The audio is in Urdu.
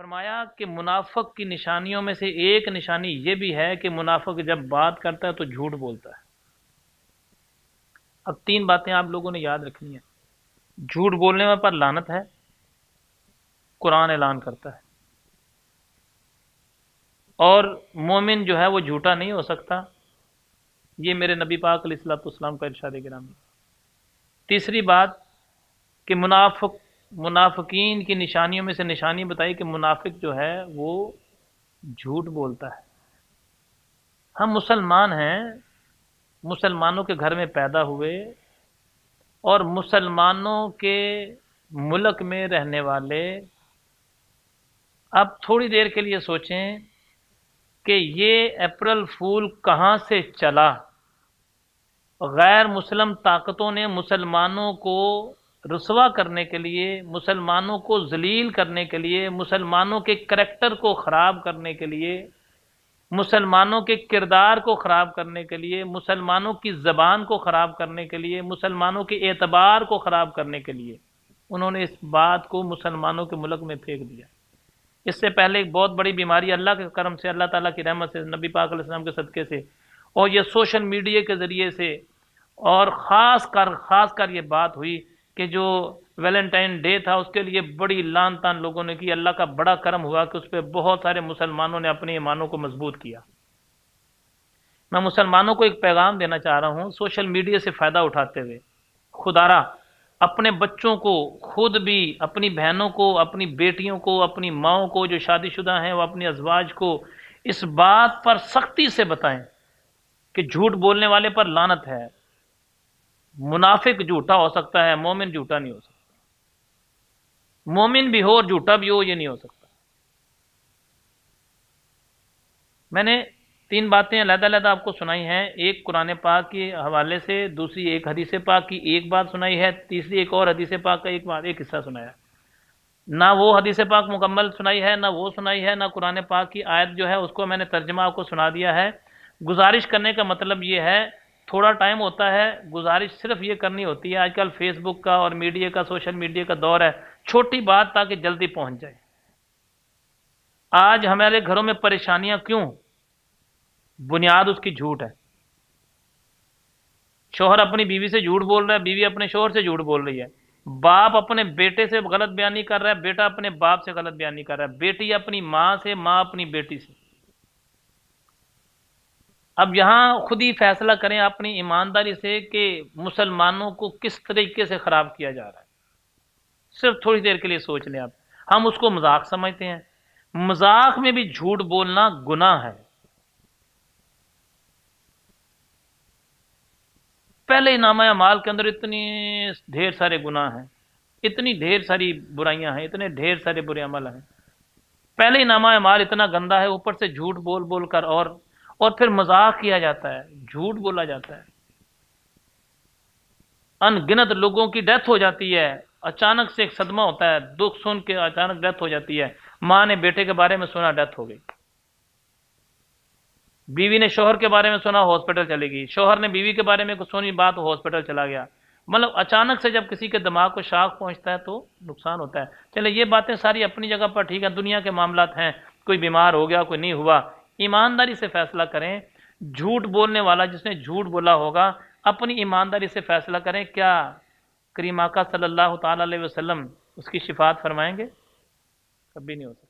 فرمایا کہ منافق کی نشانیوں میں سے ایک نشانی یہ بھی ہے کہ منافق جب بات کرتا ہے تو جھوٹ بولتا ہے۔ اب تین باتیں آپ لوگوں نے یاد رکھنی ہیں۔ جھوٹ بولنے پر لعنت ہے، قرآن اعلان کرتا ہے، اور مومن جو ہے وہ جھوٹا نہیں ہو سکتا، یہ میرے نبی پاک علیہ الصلوۃ والسلام کا ارشاد گرامی۔ تیسری بات کہ منافقین کی نشانیوں میں سے نشانی بتائی کہ منافق جو ہے وہ جھوٹ بولتا ہے۔ ہم مسلمان ہیں، مسلمانوں کے گھر میں پیدا ہوئے اور مسلمانوں کے ملک میں رہنے والے، اب تھوڑی دیر کے لیے سوچیں کہ یہ اپریل فول کہاں سے چلا۔ غیر مسلم طاقتوں نے مسلمانوں کو رسوا کرنے کے لیے، مسلمانوں کو ذلیل کرنے کے لیے، مسلمانوں کے کریکٹر کو خراب کرنے کے لیے، مسلمانوں کے کردار کو خراب کرنے کے لیے، مسلمانوں کی زبان کو خراب کرنے کے لیے، مسلمانوں کے اعتبار کو خراب کرنے کے لیے انہوں نے اس بات کو مسلمانوں کے ملک میں پھینک دیا۔ اس سے پہلے ایک بہت بڑی بیماری اللہ کے کرم سے، اللہ تعالیٰ کی رحمت سے، نبی پاک علیہ السلام کے صدقے سے، اور یہ سوشل میڈیا کے ذریعے سے، اور خاص کر یہ بات ہوئی کہ جو ویلنٹائن ڈے تھا اس کے لیے بڑی لعن طعن لوگوں نے کی۔ اللہ کا بڑا کرم ہوا کہ اس پہ بہت سارے مسلمانوں نے اپنے ایمانوں کو مضبوط کیا۔ میں مسلمانوں کو ایک پیغام دینا چاہ رہا ہوں، سوشل میڈیا سے فائدہ اٹھاتے ہوئے خدارا اپنے بچوں کو، خود بھی اپنی بہنوں کو، اپنی بیٹیوں کو، اپنی ماؤں کو جو شادی شدہ ہیں، وہ اپنی ازواج کو اس بات پر سختی سے بتائیں کہ جھوٹ بولنے والے پر لعنت ہے۔ منافق جھوٹا ہو سکتا ہے، مومن جھوٹا نہیں ہو سکتا۔ مومن بھی ہو اور جھوٹا بھی ہو، یہ نہیں ہو سکتا۔ میں نے تین باتیں علیحدہ علیحدہ آپ کو سنائی ہیں، ایک قرآن پاک کے حوالے سے، دوسری ایک حدیث پاک کی ایک بات سنائی ہے، تیسری ایک اور حدیث پاک کا ایک حصہ سنایا۔ نہ وہ حدیث پاک مکمل سنائی ہے، نہ وہ سنائی ہے، نہ قرآن پاک کی آیت جو ہے اس کو میں نے ترجمہ آپ کو سنا دیا ہے۔ گزارش کرنے کا مطلب یہ ہے، تھوڑا ٹائم ہوتا ہے، گزارش صرف یہ کرنی ہوتی ہے، آج کل فیس بک کا اور میڈیا کا، سوشل میڈیا کا دور ہے، چھوٹی بات تاکہ جلدی پہنچ جائے۔ آج ہمارے گھروں میں پریشانیاں کیوں؟ بنیاد اس کی جھوٹ ہے۔ شوہر اپنی بیوی سے جھوٹ بول رہا ہے، بیوی اپنے شوہر سے جھوٹ بول رہی ہے، باپ اپنے بیٹے سے غلط بیانی کر رہا ہے، بیٹا اپنے باپ سے غلط بیانی کر رہا ہے، بیٹی اپنی ماں سے، ماں اپنی بیٹی سے۔ اب یہاں خود ہی فیصلہ کریں اپنی ایمانداری سے کہ مسلمانوں کو کس طریقے سے خراب کیا جا رہا ہے۔ صرف تھوڑی دیر کے لیے سوچ لیں آپ۔ ہم اس کو مذاق سمجھتے ہیں، مذاق میں بھی جھوٹ بولنا گناہ ہے۔ پہلے نامہ اعمال کے اندر اتنی ڈھیر سارے گناہ ہیں، اتنی ڈھیر ساری برائیاں ہیں، اتنے ڈھیر سارے برے عمل ہیں، پہلے ہی نامہ اعمال اتنا گندا ہے، اوپر سے جھوٹ بول بول کر اور پھر مذاق کیا جاتا ہے، جھوٹ بولا جاتا ہے۔ ان گنت لوگوں کی ڈیتھ ہو جاتی ہے، اچانک سے ایک صدمہ ہوتا ہے، دکھ سن کے اچانک ڈیتھ ہو جاتی ہے۔ ماں نے بیٹے کے بارے میں سنا، ڈیتھ ہو گئی۔ بیوی نے شوہر کے بارے میں سنا، ہاسپٹل چلے گئی۔ شوہر نے بیوی کے بارے میں کچھ سنی بات، ہاسپٹل چلا گیا۔ مطلب اچانک سے جب کسی کے دماغ کو شاخ پہنچتا ہے تو نقصان ہوتا ہے۔ چلے یہ باتیں ساری اپنی جگہ پر ٹھیک ہے، دنیا کے معاملات ہیں، کوئی بیمار ہو گیا، کوئی نہیں ہوا۔ ایمانداری سے فیصلہ کریں۔ جھوٹ بولنے والا جس نے جھوٹ بولا ہوگا، اپنی ایمانداری سے فیصلہ کریں، کیا کریم آقا صلی اللہ تعالی علیہ وسلم اس کی شفاعت فرمائیں گے؟ کبھی نہیں ہو سکتا۔